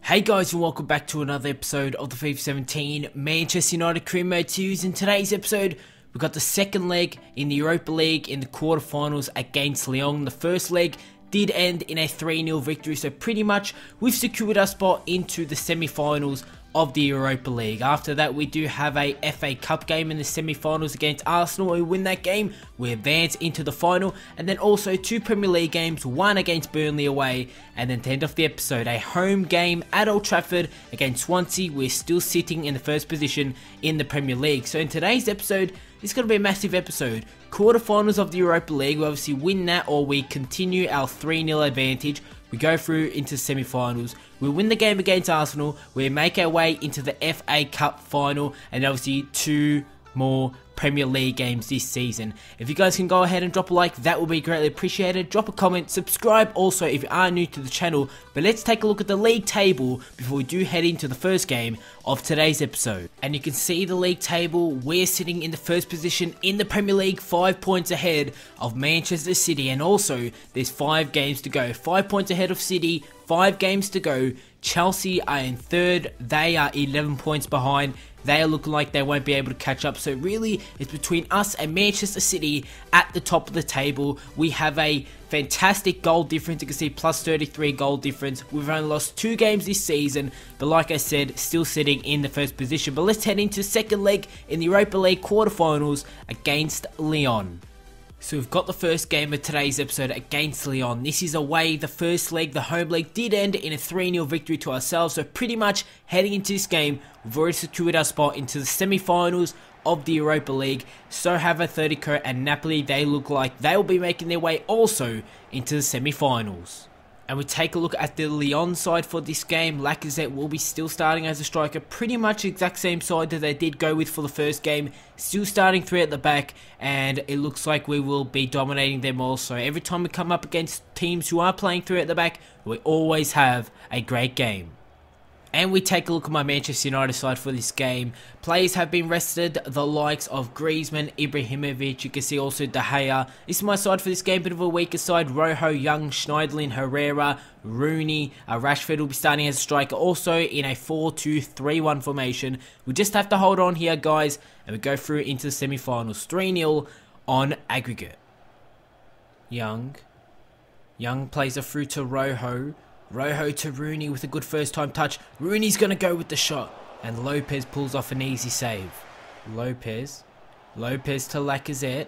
Hey guys, and welcome back to another episode of the FIFA 17 Manchester United Career Mode Series. In today's episode, we've got the second leg in the Europa League in the quarterfinals against Lyon. The first leg did end in a 3-0 victory, so pretty much we've secured our spot into the semi-finals of the Europa League. After that, we do have a FA Cup game in the semi-finals against Arsenal. We win that game, we advance into the final, and then also two Premier League games, one against Burnley away, and then to end off the episode, a home game at Old Trafford against Swansea. We're still sitting in the first position in the Premier League. So in today's episode, it's going to be a massive episode. Quarterfinals of the Europa League, we obviously win that or we continue our 3-0 advantage. We go through into semi-finals, we win the game against Arsenal, we make our way into the FA Cup final, and obviously two more Premier League games this season. If you guys can go ahead and drop a like, that would be greatly appreciated. Drop a comment, subscribe also if you are new to the channel. But let's take a look at the league table before we do head into the first game of today's episode. And you can see the league table, we're sitting in the first position in the Premier League, 5 points ahead of Manchester City, and also there's 5 games to go. 5 points ahead of City, 5 games to go. Chelsea are in third, they are 11 points behind. They are looking like they won't be able to catch up, so really it's between us and Manchester City at the top of the table. We have a fantastic goal difference. You can see plus 33 goal difference. We've only lost 2 games this season, but like I said, still sitting in the first position. But let's head into second leg in the Europa League quarterfinals against Lyon. So we've got the first game of today's episode against Lyon. This is away. The first leg, the home leg, did end in a 3-0 victory to ourselves. So pretty much heading into this game, we've already secured our spot into the semi-finals of the Europa League. So have Atletico and Napoli. They look like they will be making their way also into the semi-finals. And we take a look at the Lyon side for this game. Lacazette will be still starting as a striker. Pretty much the exact same side that they did go with for the first game. Still starting 3 at the back. And it looks like we will be dominating them also. Every time we come up against teams who are playing 3 at the back, we always have a great game. And we take a look at my Manchester United side for this game. Players have been rested, the likes of Griezmann, Ibrahimovic, you can see also De Gea. This is my side for this game, bit of a weaker side. Rojo, Young, Schneiderlin, Herrera, Rooney, Rashford will be starting as a striker. Also in a 4-2-3-1 formation. We just have to hold on here, guys, and we go through into the semi-finals. 3-0 on aggregate. Young plays it through to Rojo. Rojo to Rooney with a good first time touch. Rooney's going to go with the shot. And Lopez pulls off an easy save. Lopez to Lacazette.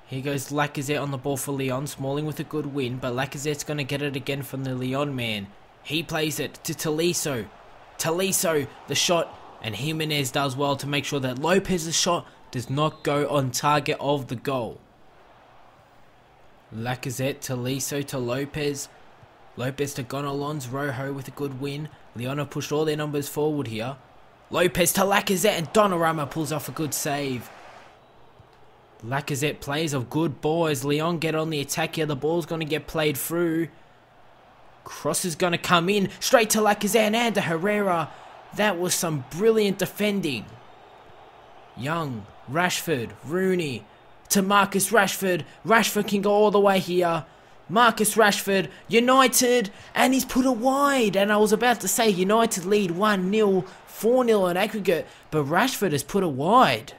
Here goes Lacazette on the ball for Lyon. Smalling with a good win, but Lacazette's going to get it again from the Lyon man. He plays it to Tolisso. Tolisso, the shot. And Jimenez does well to make sure that Lopez's shot does not go on target of the goal. Lacazette, Tolisso to Lopez. Lopez to Gonalons, Rojo with a good win. Lyon have pushed all their numbers forward here. Lopez to Lacazette, and Donnarumma pulls off a good save. Lacazette plays a good ball as Lyon get on the attack here. The ball's going to get played through. Cross is going to come in straight to Lacazette and to Herrera. That was some brilliant defending. Young, Rashford, Rooney to Marcus Rashford. Rashford can go all the way here. Marcus Rashford, United, and he's put it wide. And I was about to say United lead 1-0, 4-0 on aggregate, but Rashford has put it wide.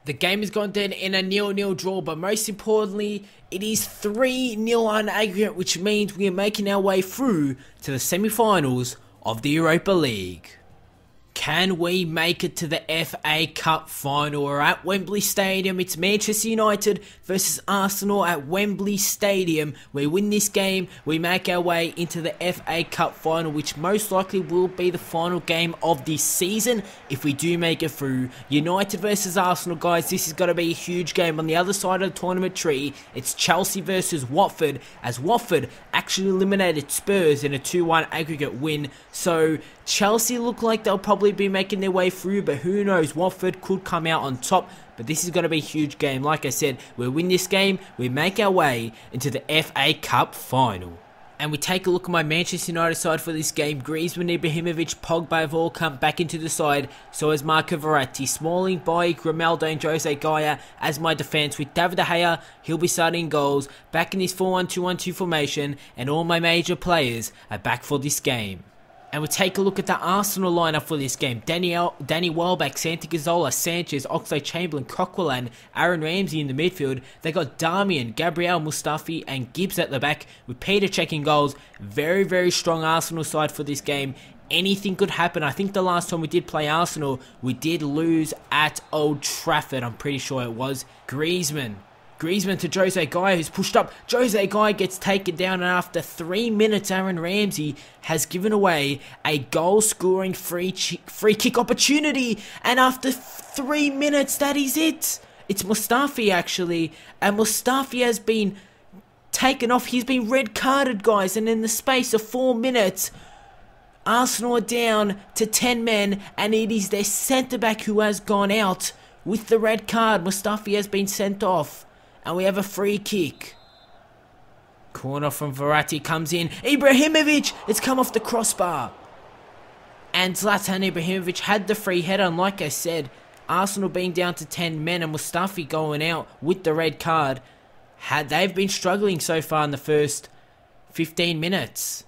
The game has gone down in a 0-0 draw, but most importantly, it is 3-0 on aggregate, which means we are making our way through to the semi-finals of the Europa League. Can we make it to the FA Cup final? We're at Wembley Stadium. It's Manchester United versus Arsenal at Wembley Stadium. We win this game, we make our way into the FA Cup final, which most likely will be the final game of this season if we do make it through. United versus Arsenal, guys, this is going to be a huge game. On the other side of the tournament tree, it's Chelsea versus Watford, as Watford actually eliminated Spurs in a 2-1 aggregate win. So Chelsea look like they'll probably be making their way through, but who knows, Watford could come out on top. But this is going to be a huge game. Like I said, we win this game, we make our way into the FA Cup final. And we take a look at my Manchester United side for this game. Griezmann, Ibrahimovic, Pogba have all come back into the side. So has Marco Verratti. Smalling, Bailly, Grimaldo and Jose Gaya as my defence. With David De Gea, he'll be starting goals. Back in this 4-1-2-1-2 formation. And all my major players are back for this game. And we'll take a look at the Arsenal lineup for this game. Danny Welbeck, Santi Cazorla, Sanchez, Oxlade-Chamberlain, Coquelin, Aaron Ramsey in the midfield. They got Darmian, Gabriel, Mustafi and Gibbs at the back with Peter checking goals. Very, very strong Arsenal side for this game. Anything could happen. I think the last time we did play Arsenal, we did lose at Old Trafford. I'm pretty sure it was. Griezmann to Jose Gaya, who's pushed up. Jose Gaya gets taken down, and after 3 minutes, Aaron Ramsey has given away a goal-scoring free kick opportunity. And after 3 minutes, that is it. It's Mustafi, actually. And Mustafi has been taken off. He's been red-carded, guys. And in the space of 4 minutes, Arsenal are down to 10 men. And it is their centre-back who has gone out with the red card. Mustafi has been sent off. And we have a free kick. Corner from Verratti comes in. Ibrahimovic! It's come off the crossbar. And Zlatan Ibrahimovic had the free header. And like I said, Arsenal being down to 10 men and Mustafi going out with the red card. They've been struggling so far in the first 15 minutes.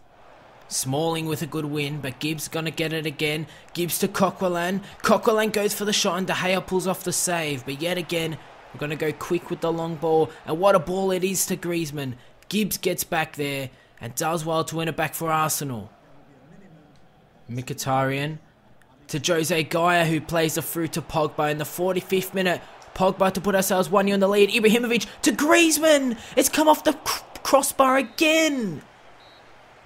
Smalling with a good win, but Gibbs gonna get it again. Gibbs to Coquelin. Coquelin goes for the shot and De Gea pulls off the save. But yet again, we're going to go quick with the long ball. And what a ball it is to Griezmann. Gibbs gets back there and does well to win it back for Arsenal. Mkhitaryan to Jose Gaya, who plays the through to Pogba in the 45th minute. Pogba to put ourselves 1-0 in the lead. Ibrahimovic to Griezmann. It's come off the crossbar again.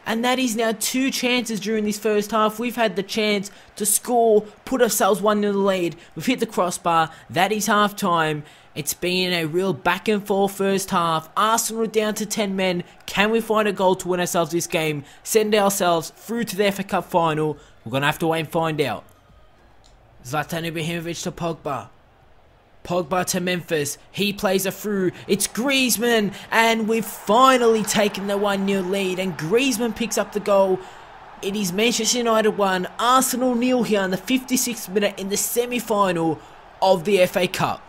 And that is now 2 chances during this first half. We've had the chance to score, put ourselves 1-0 in the lead. We've hit the crossbar. That is half time. It's been a real back and forth first half. Arsenal down to 10 men. Can we find a goal to win ourselves this game? Send ourselves through to the FA Cup final. We're going to have to wait and find out. Zlatan Ibrahimovic to Pogba. Pogba to Memphis. He plays a through. It's Griezmann. And we've finally taken the 1-0 lead. And Griezmann picks up the goal. It is Manchester United 1, Arsenal 0 here in the 56th minute in the semi-final of the FA Cup.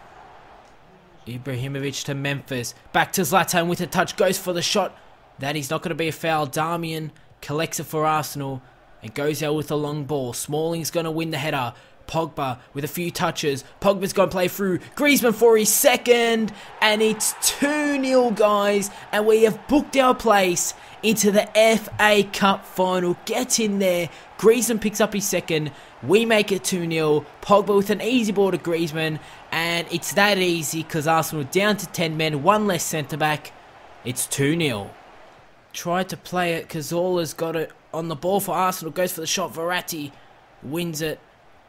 Ibrahimovic to Memphis. Back to Zlatan with a touch. Goes for the shot. That is not going to be a foul. Darmian collects it for Arsenal and goes out with a long ball. Smalling's going to win the header. Pogba with a few touches. Pogba's going to play through. Griezmann for his second. And it's 2-0, guys. And we have booked our place into the FA Cup final. Get in there. Griezmann picks up his second. We make it 2-0. Pogba with an easy ball to Griezmann. And it's that easy because Arsenal down to 10 men. One less centre-back. It's 2-0. Tried to play it. Cazorla's got it on the ball for Arsenal. Goes for the shot. Verratti wins it.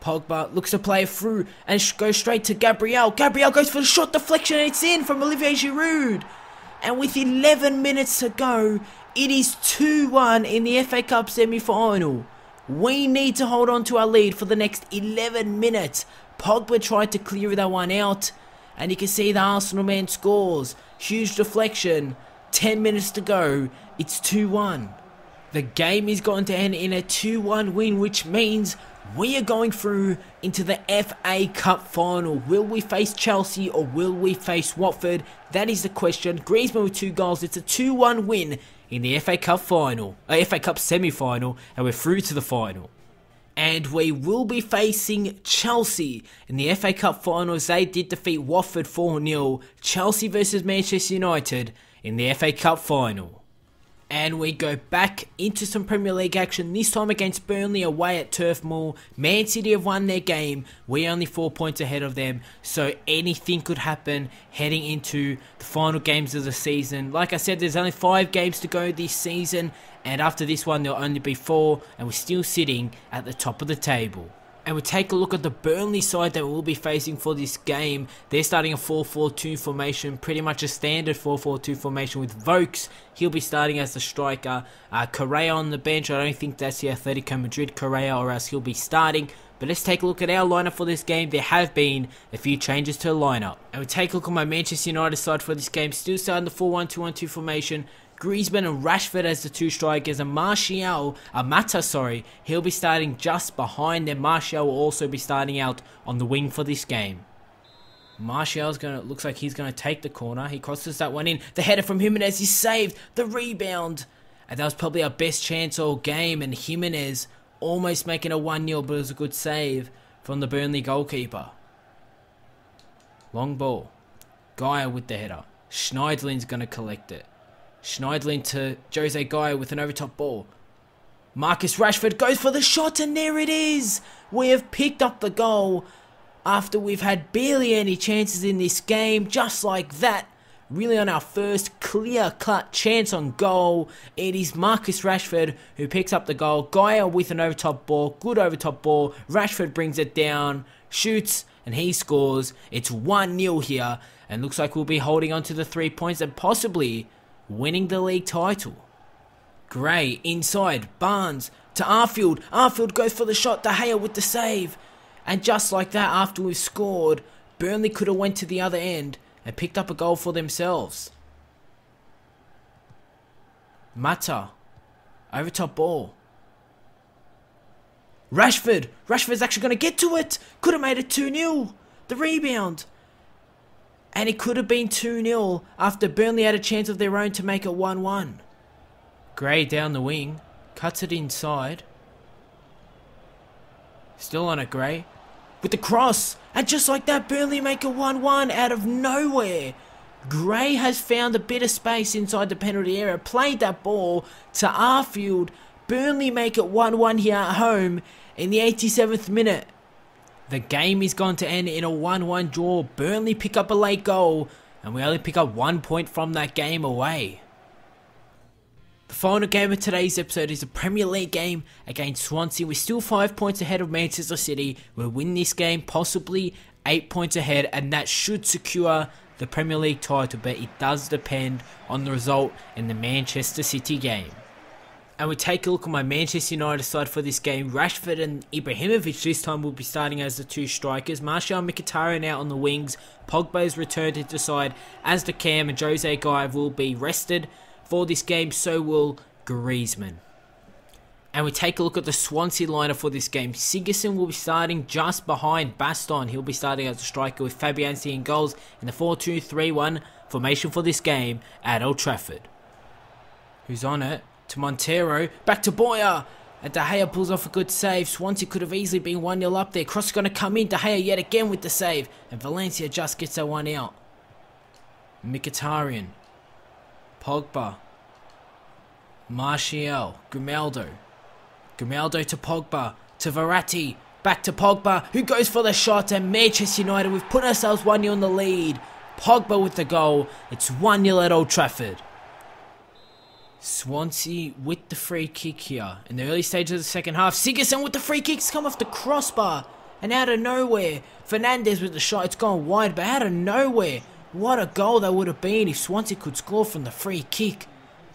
Pogba looks to play it through and goes straight to Gabriel. Gabriel goes for the shot deflection and it's in from Olivier Giroud. And with 11 minutes to go, it is 2-1 in the FA Cup semi-final. We need to hold on to our lead for the next 11 minutes. Pogba tried to clear that one out. And you can see the Arsenal man scores. Huge deflection. 10 minutes to go. It's 2-1. The game is going to end in a 2-1 win, which means we are going through into the FA Cup final. Will we face Chelsea or will we face Watford? That is the question. Griezmann with 2 goals. It's a 2-1 win in the FA Cup final, FA Cup semi-final, and we're through to the final. And we will be facing Chelsea in the FA Cup final as they did defeat Watford 4-0. Chelsea versus Manchester United in the FA Cup final. And we go back into some Premier League action, this time against Burnley away at Turf Moor. Man City have won their game. We're only 4 points ahead of them, so anything could happen heading into the final games of the season. Like I said, there's only 5 games to go this season, and after this one there'll only be 4, and we're still sitting at the top of the table. And we take a look at the Burnley side that we'll be facing for this game. They're starting a 4-4-2 formation, pretty much a standard 4-4-2 formation with Vokes. He'll be starting as the striker. Correa on the bench. I don't think that's the Atletico Madrid Correa, or else he'll be starting. But let's take a look at our lineup for this game. There have been a few changes to the lineup. And we take a look at my Manchester United side for this game. Still starting the 4-1-2-1-2 formation. Griezmann and Rashford as the two strikers, and Mata, he'll be starting just behind them. Martial will also be starting out on the wing for this game. Looks like he's gonna take the corner. He crosses that one in. The header from Jimenez is saved. The rebound. And that was probably our best chance all game, and Jimenez almost making a 1-0, but it was a good save from the Burnley goalkeeper. Long ball. Gaia with the header. Schneiderlin's gonna collect it. Schneiderlin to Jose Gaia with an overtop ball. Marcus Rashford goes for the shot, and there it is! We have picked up the goal after we've had barely any chances in this game. Just like that, really on our first clear-cut chance on goal, it is Marcus Rashford who picks up the goal. Gaia with an overtop ball, good overtop ball. Rashford brings it down, shoots, and he scores. It's 1-0 here, and looks like we'll be holding on to the 3 points and possibly winning the league title. Gray inside, Barnes to Arfield. Arfield goes for the shot, De Gea with the save. And just like that, after we've scored, Burnley could have went to the other end and picked up a goal for themselves. Mata, over top ball. Rashford's actually going to get to it. Could have made it 2-0. The rebound. And it could have been 2-0 after Burnley had a chance of their own to make it 1-1. Gray down the wing. Cuts it inside. Still on it, Gray. With the cross. And just like that, Burnley make it 1-1 out of nowhere. Gray has found a bit of space inside the penalty area. Played that ball to Arfield. Burnley make it 1-1 here at home in the 87th minute. The game is going to end in a 1-1 draw. Burnley pick up a late goal, and we only pick up 1 point from that game away. The final game of today's episode is a Premier League game against Swansea. We're still 5 points ahead of Manchester City. We'll win this game, possibly 8 points ahead, and that should secure the Premier League title, but it does depend on the result in the Manchester City game. And we take a look at my Manchester United side for this game. Rashford and Ibrahimovic this time will be starting as the two strikers. Martial and Mkhitaryan out on the wings. Pogba is returned into the side as the cam, and Jose Gaia will be rested for this game. So will Griezmann. And we take a look at the Swansea lineup for this game. Sigurdsson will be starting just behind Baston. He'll be starting as a striker with Fabianski in goals in the 4-2-3-1 formation for this game at Old Trafford. Who's on it? To Montero, back to Boyer, and De Gea pulls off a good save. Swansea could have easily been 1-0 up there. Cross is going to come in, De Gea yet again with the save, and Valencia just gets that one out. Mkhitaryan, Pogba, Martial, Grimaldo to Pogba, to Verratti, back to Pogba, who goes for the shot, and Manchester United, we've put ourselves 1-0 in the lead. Pogba with the goal, it's 1-0 at Old Trafford. Swansea with the free kick here in the early stages of the second half. Sigurdsson with the free kicks come off the crossbar, and out of nowhere, Fernandes with the shot. It's gone wide, but out of nowhere, what a goal that would have been if Swansea could score from the free kick.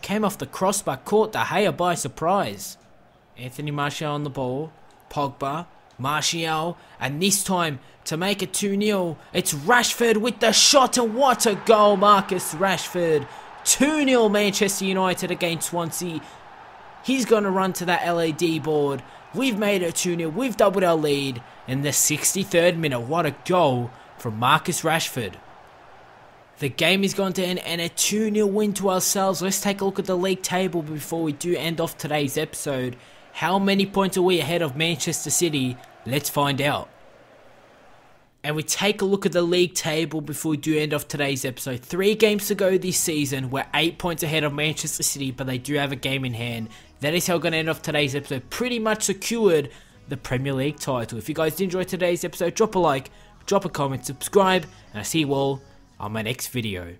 Came off the crossbar, caught De Gea by surprise. Anthony Martial on the ball. Pogba, Martial, and this time to make it 2-0, it's Rashford with the shot, and what a goal, Marcus Rashford. 2-0 Manchester United against Swansea. He's going to run to that LED board. We've made it 2-0. We've doubled our lead in the 63rd minute. What a goal from Marcus Rashford. The game is going to end and a 2-0 win to ourselves. Let's take a look at the league table before we do end off today's episode. How many points are we ahead of Manchester City? Let's find out. And we take a look at the league table before we do end off today's episode. 3 games to go this season. We're 8 points ahead of Manchester City, but they do have a game in hand. That is how we're going to end off today's episode. Pretty much secured the Premier League title. If you guys did enjoy today's episode, drop a like, drop a comment, subscribe, and I'll see you all on my next video.